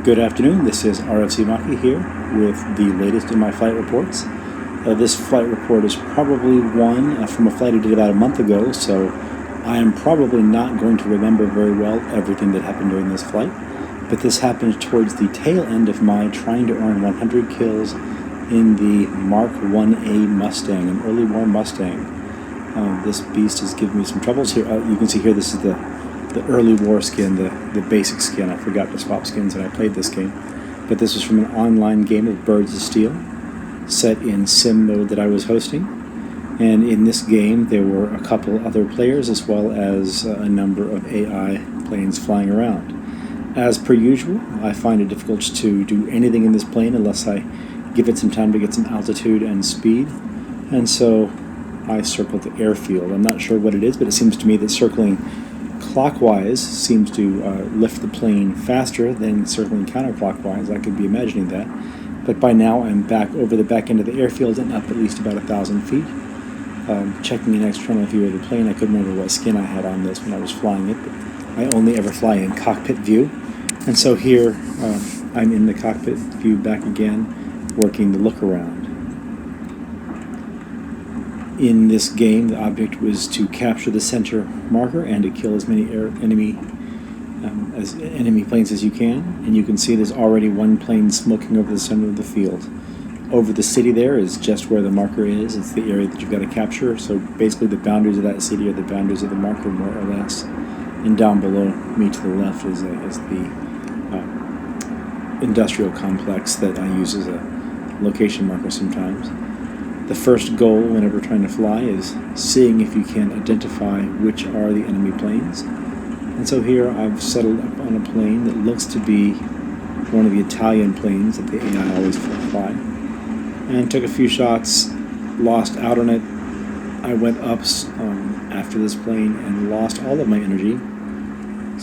Good afternoon, this is RFC MkIA here with the latest in my flight reports. This flight report is probably one from a flight I did about a month ago, so I am probably not going to remember very well everything that happened during this flight, but this happened towards the tail end of my trying to earn 100 kills in the Mark 1A Mustang, an early war Mustang. This beast has given me some troubles here. You can see here this is the early war skin, the basic skin. I forgot to swap skins when I played this game. But this was from an online game of Birds of Steel, set in sim mode that I was hosting. And in this game there were a couple other players as well as a number of AI planes flying around. As per usual, I find it difficult to do anything in this plane unless I give it some time to get some altitude and speed. And so I circled the airfield. I'm not sure what it is, but it seems to me that circling clockwise seems to lift the plane faster than circling counterclockwise. I could be imagining that. But by now I'm back over the back end of the airfield and up at least about 1,000 feet. Checking an external view of the plane, I couldn't remember what skin I had on this when I was flying it, but I only ever fly in cockpit view. And so here I'm in the cockpit view back again, working the look around. In this game, the object was to capture the center marker and to kill as many enemy planes as you can. And you can see there's already one plane smoking over the center of the field. Over the city there is just where the marker is. It's the area that you've got to capture. So basically the boundaries of that city are the boundaries of the marker, more or less. And down below me to the left is the industrial complex that I use as a location marker sometimes. The first goal whenever trying to fly is seeing if you can identify which are the enemy planes. And so here I've settled up on a plane that looks to be one of the Italian planes that the AI always fly. And took a few shots, lost out on it. I went up after this plane and lost all of my energy.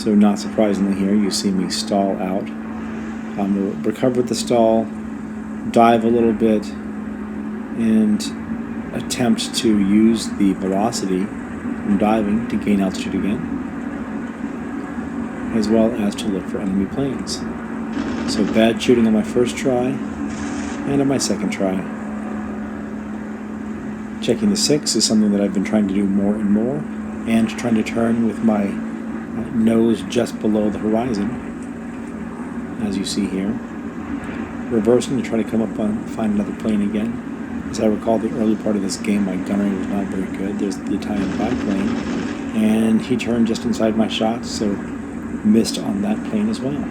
So not surprisingly here, you see me stall out. Recover the stall, dive a little bit, and attempt to use the velocity from diving to gain altitude again, as well as to look for enemy planes. So bad shooting on my first try and on my second try. Checking the 6 is something that I've been trying to do more and more, and trying to turn with my nose just below the horizon, as you see here. Reversing to try to come up and find another plane again. As I recall, the early part of this game, my gunnery was not very good. There's the Italian biplane, and he turned just inside my shots, so missed on that plane as well.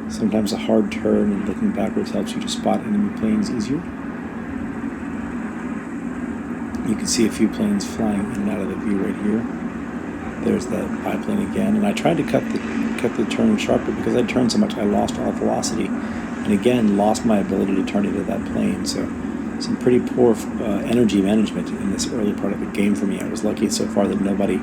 Sometimes a hard turn and looking backwards helps you to spot enemy planes easier. You can see a few planes flying in and out of the view right here. There's that biplane again, and I tried to cut the turn sharp, but because I turned so much I lost all velocity, and again lost my ability to turn into that plane. So some pretty poor energy management in this early part of the game for me. I was lucky so far that nobody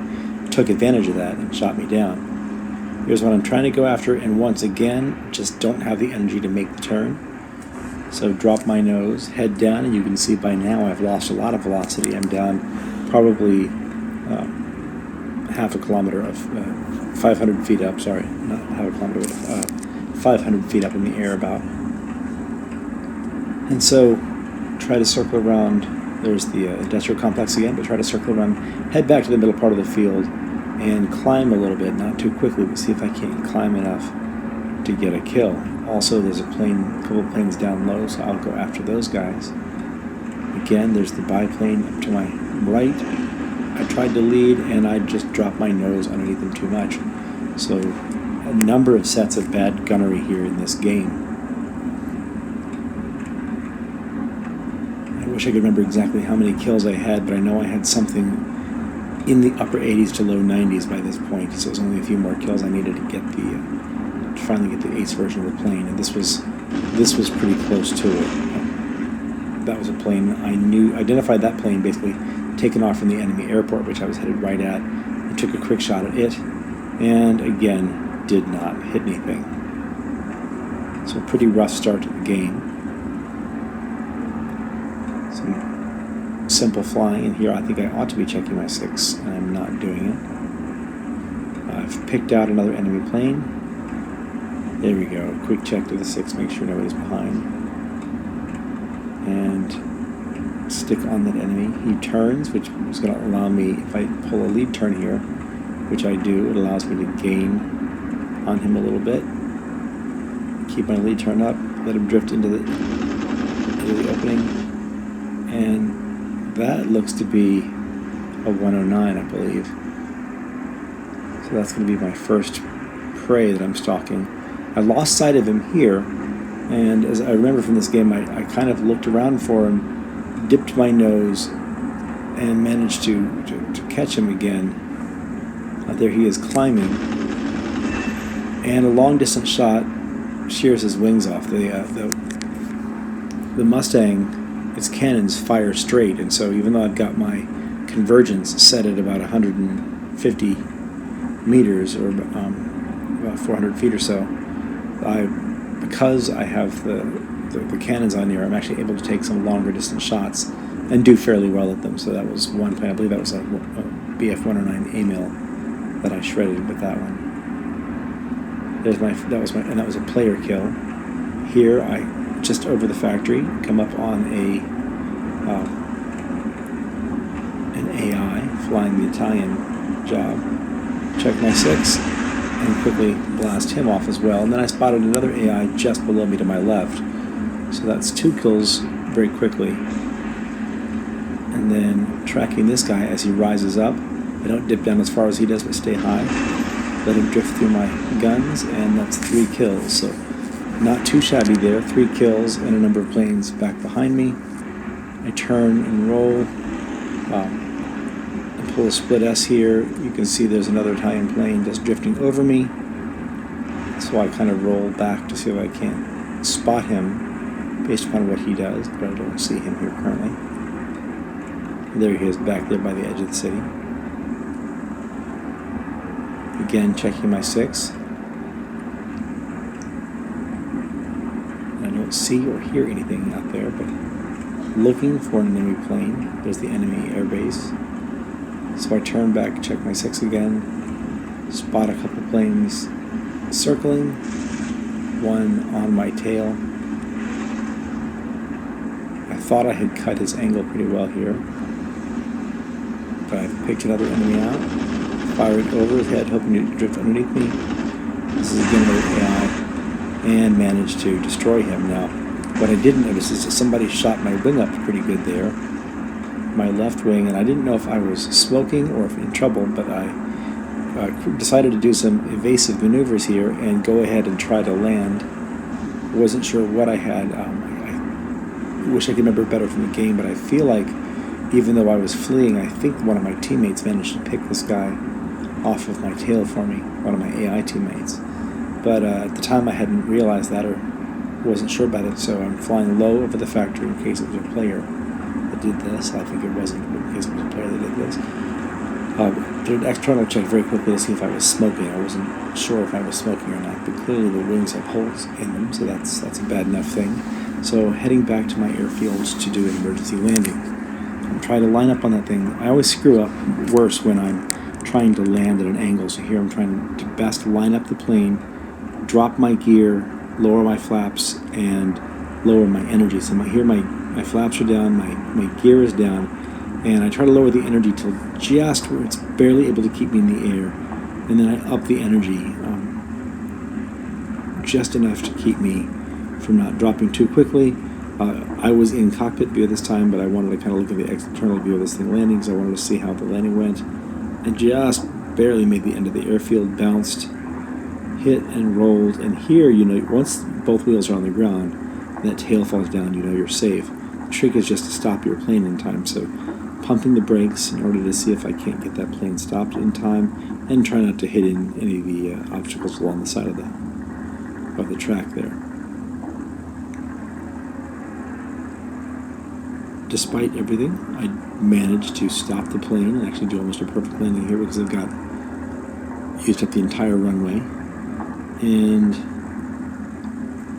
took advantage of that and shot me down. Here's what I'm trying to go after, and once again just don't have the energy to make the turn. So drop my nose, head down, and you can see by now I've lost a lot of velocity. I'm down probably half a kilometer of 500 feet up, sorry, not half a kilometer, but 500 feet up in the air about. And so try to circle around, there's the industrial complex again, but try to circle around, head back to the middle part of the field and climb a little bit, not too quickly, but see if I can't climb enough to get a kill. Also, there's a couple of planes down low, so I'll go after those guys. Again, there's the biplane up to my right. I tried to lead, and I just dropped my nose underneath them too much. So, a number of sets of bad gunnery here in this game. I wish I could remember exactly how many kills I had, but I know I had something in the upper 80s to low 90s by this point. So it was only a few more kills I needed to get to finally get the ace version of the plane, and this was pretty close to it. That was a plane identified that plane basically taken off from the enemy airport, which I was headed right at, and took a quick shot at it, and again did not hit anything. So a pretty rough start to the game. Some simple flying, and here I think I ought to be checking my 6, and I'm not doing it. I've picked out another enemy plane. There we go. Quick check to the 6, make sure nobody's behind. And stick on that enemy. He turns, which is going to allow me, if I pull a lead turn here, which I do, it allows me to gain on him a little bit. Keep my lead turn up, let him drift into the opening, and that looks to be a 109, I believe. So that's going to be my first prey that I'm stalking. I lost sight of him here, and as I remember from this game, I kind of looked around for him, dipped my nose, and managed to catch him again. There he is climbing, and a long distance shot shears his wings off. The Mustang, its cannons fire straight, and so even though I've got my convergence set at about 150 meters or about 400 feet or so, because I have the cannons on here, I'm actually able to take some longer distance shots and do fairly well at them. So that was one plane. I believe that was a BF 109 AMIL that I shredded with that one. That was a player kill. Here I just over the factory come up on an AI flying the Italian job. Check my 6 and quickly blast him off as well. And then I spotted another AI just below me to my left. So that's 2 kills very quickly. And then tracking this guy as he rises up. I don't dip down as far as he does, but stay high. Let him drift through my guns, and that's 3 kills. So not too shabby there. 3 kills and a number of planes back behind me. I turn and roll. I pull a split S here. You can see there's another Italian plane just drifting over me. So I kind of roll back to see if I can't spot him based upon what he does, but I don't see him here currently. There he is back there by the edge of the city. Again, checking my 6. I don't see or hear anything out there, but looking for an enemy plane. There's the enemy airbase. So I turn back, check my 6 again, spot a couple planes circling, one on my tail. I thought I had cut his angle pretty well here, but I picked another enemy out, fired over his head, hoping to drift underneath me. This is again another AI, and managed to destroy him. Now, what I didn't notice is that somebody shot my wing up pretty good there, my left wing, and I didn't know if I was smoking or if in trouble, but I decided to do some evasive maneuvers here and go ahead and try to land. Wasn't sure what I had. I wish I could remember better from the game, but I feel like even though I was fleeing, I think one of my teammates managed to pick this guy off of my tail for me, one of my AI teammates. But at the time I hadn't realized that or wasn't sure about it, so I'm flying low over the factory in case it was a player that did this. I think it wasn't, but in case it was a player that did this. Did an external check very quickly to see if I was smoking. I wasn't sure if I was smoking or not, but clearly the wings have holes in them, so that's a bad enough thing. So heading back to my airfield to do an emergency landing. I'm trying to line up on that thing. I always screw up worse when I'm trying to land at an angle, so here I'm trying to best line up the plane, drop my gear, lower my flaps, and lower my energy. So here my flaps are down, my gear is down, and I try to lower the energy till just where it's barely able to keep me in the air, and then I up the energy just enough to keep me from not dropping too quickly. I was in cockpit view this time, but I wanted to kind of look at the external view of this thing landing, so I wanted to see how the landing went, and just barely made the end of the airfield, bounced, hit and rolled, and here, once both wheels are on the ground, and that tail falls down, you're safe. The trick is just to stop your plane in time, so pumping the brakes in order to see if I can't get that plane stopped in time, and try not to hit in any of the obstacles along the side of the track there. Despite everything, I managed to stop the plane and actually do almost a perfect landing here because I've got used up the entire runway. And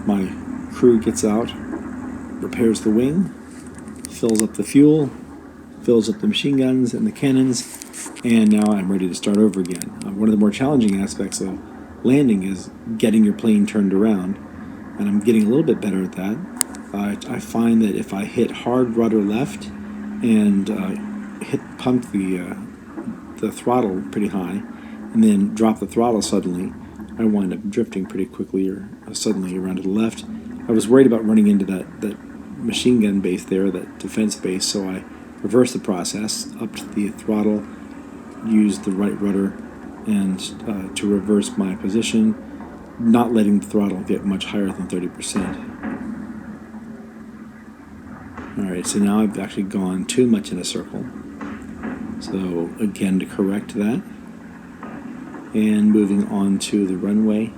my crew gets out, repairs the wing, fills up the fuel, fills up the machine guns and the cannons, and now I'm ready to start over again. One of the more challenging aspects of landing is getting your plane turned around, and I'm getting a little bit better at that. I find that if I hit hard rudder left and pump the throttle pretty high, and then drop the throttle suddenly, I wind up drifting pretty quickly or suddenly around to the left. I was worried about running into that machine gun base there, that defense base, so I reversed the process, upped the throttle, used the right rudder, and to reverse my position, not letting the throttle get much higher than 30%. Alright, so now I've actually gone too much in a circle. So again, to correct that, and moving on to the runway.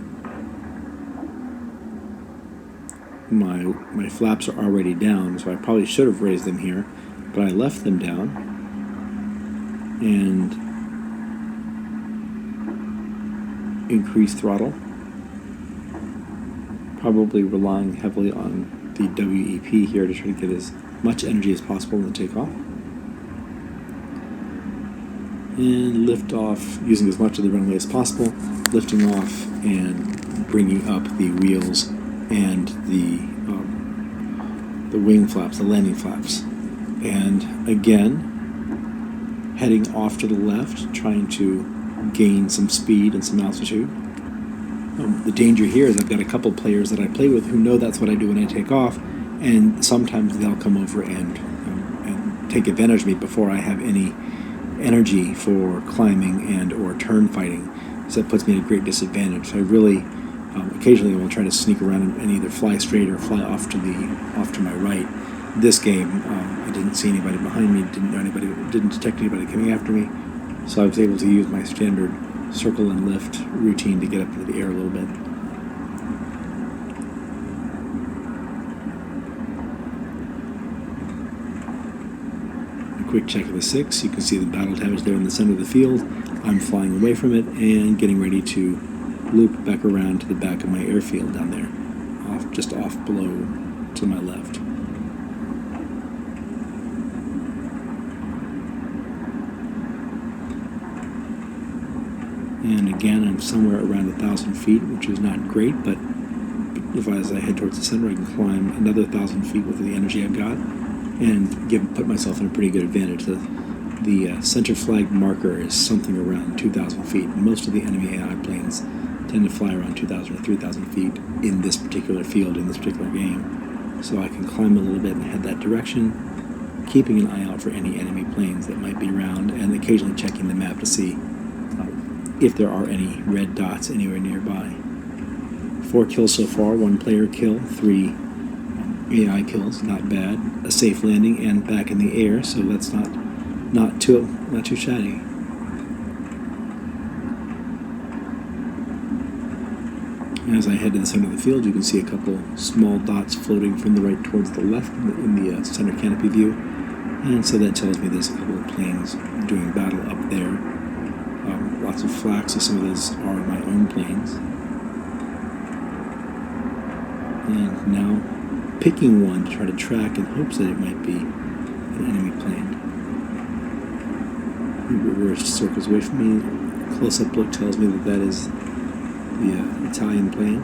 My flaps are already down, so I probably should have raised them here, but I left them down, and increased throttle, probably relying heavily on the WEP here to try to get as much energy as possible in the takeoff, and lift off using as much of the runway as possible, lifting off and bringing up the wheels and the wing flaps, the landing flaps, and again heading off to the left, trying to gain some speed and some altitude. The danger here is I've got a couple players that I play with who know that's what I do when I take off, and sometimes they'll come over and take advantage of me before I have any energy for climbing and or turn fighting, so that puts me at a great disadvantage. So I really occasionally I will try to sneak around and either fly straight or fly off to my right. This game, I didn't see anybody behind me, didn't detect anybody coming after me, so I was able to use my standard circle and lift routine to get up into the air a little bit. A quick check of the 6. You can see the battle damage there in the center of the field. I'm flying away from it and getting ready to loop back around to the back of my airfield down there, just off below to my left. And again, I'm somewhere around 1,000 feet, which is not great, but as I head towards the center, I can climb another 1,000 feet with the energy I've got and put myself in a pretty good advantage. The center flag marker is something around 2,000 feet. Most of the enemy AI planes tend to fly around 2,000 or 3,000 feet in this particular field, in this particular game. So I can climb a little bit and head that direction, keeping an eye out for any enemy planes that might be around, and occasionally checking the map to see if there are any red dots anywhere nearby. 4 kills so far, 1 player kill, 3 AI kills, not bad. A safe landing and back in the air, so that's not too shabby. As I head to the center of the field, you can see a couple small dots floating from the right towards the left in the center canopy view, and so that tells me there's a couple of planes doing battle up there. Lots of flags, so some of those are my own planes. And now picking one to try to track in hopes that it might be an enemy plane. He reversed circles away from me. Close-up look tells me that is the Italian plane,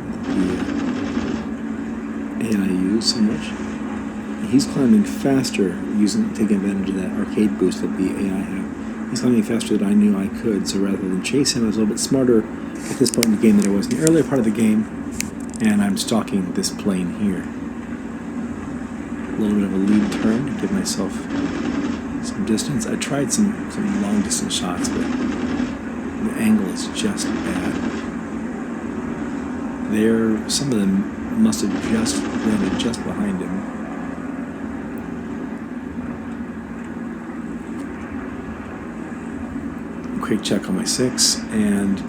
the AI used so much. He's climbing faster, taking advantage of that arcade boost that the AI have. He's climbing faster than I knew I could, so rather than chase him, I was a little bit smarter at this point in the game than I was in the earlier part of the game, and I'm stalking this plane here. A little bit of a lead turn to give myself some distance. I tried some long distance shots, but the angle is just bad. Some of them must have just landed just behind him. Quick check on my 6 and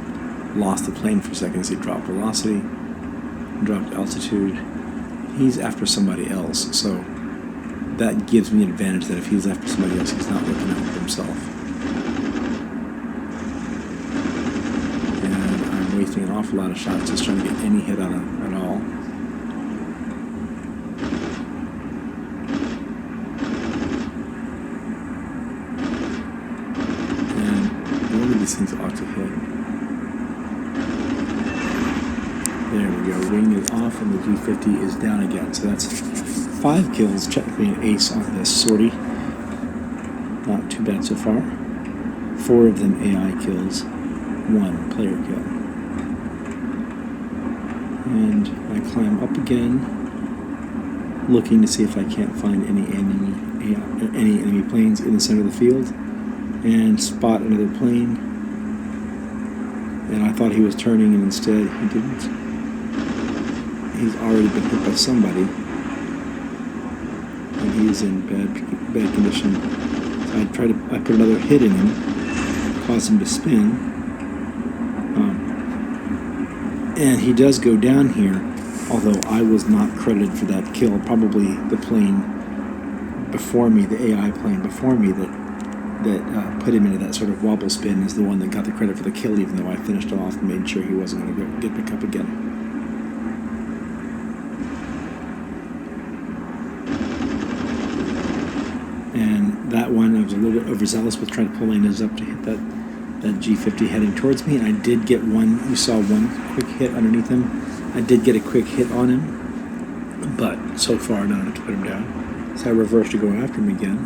lost the plane for a second as he dropped velocity, dropped altitude. He's after somebody else, so that gives me an advantage that if he's after somebody else, he's not looking out for himself. And I'm wasting an awful lot of shots just trying to get any hit on him at all. these things ought to hit. There we go. Wing is off and the G50 is down again. So that's 5 kills, technically an ace on this sortie. Not too bad so far. 4 of them AI kills, 1 player kill. And I climb up again, looking to see if I can't find any enemy planes in the center of the field, and spot another plane. And I thought he was turning, and instead he didn't. He's already been hit by somebody, and he's in bad condition. So I put another hit in him, caused him to spin, and he does go down here. Although I was not credited for that kill. Probably the plane before me, the AI plane before me that put him into that sort of wobble spin is the one that got the credit for the kill, even though I finished him off and made sure he wasn't going to go get back up again. And that one, I was a little bit overzealous with trying to pull my nose up to hit that G50 heading towards me, and I did get one. You saw one quick hit underneath him. I did get a quick hit on him, but so far not enough to put him down. So I reversed to go after him again.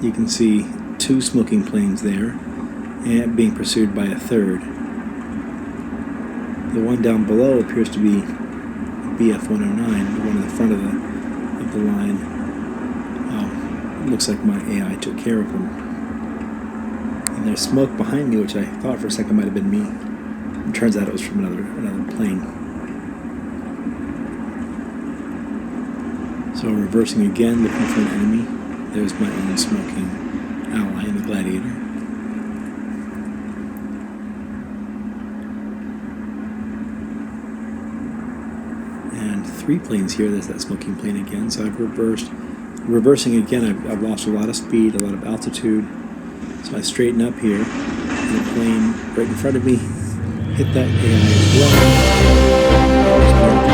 You can see 2 smoking planes there, and being pursued by a third. The one down below appears to be BF-109, the one in the front of the line. Looks like my AI took care of him. And there's smoke behind me, which I thought for a second might have been me. It turns out it was from another plane. So reversing again, looking for an enemy. There's my own smoking ally in the Gladiator. And 3 planes here. There's that smoking plane again. So I've reversed. Reversing again, I've lost a lot of speed, a lot of altitude. So I straighten up here, and the plane right in front of me hit that AI as well.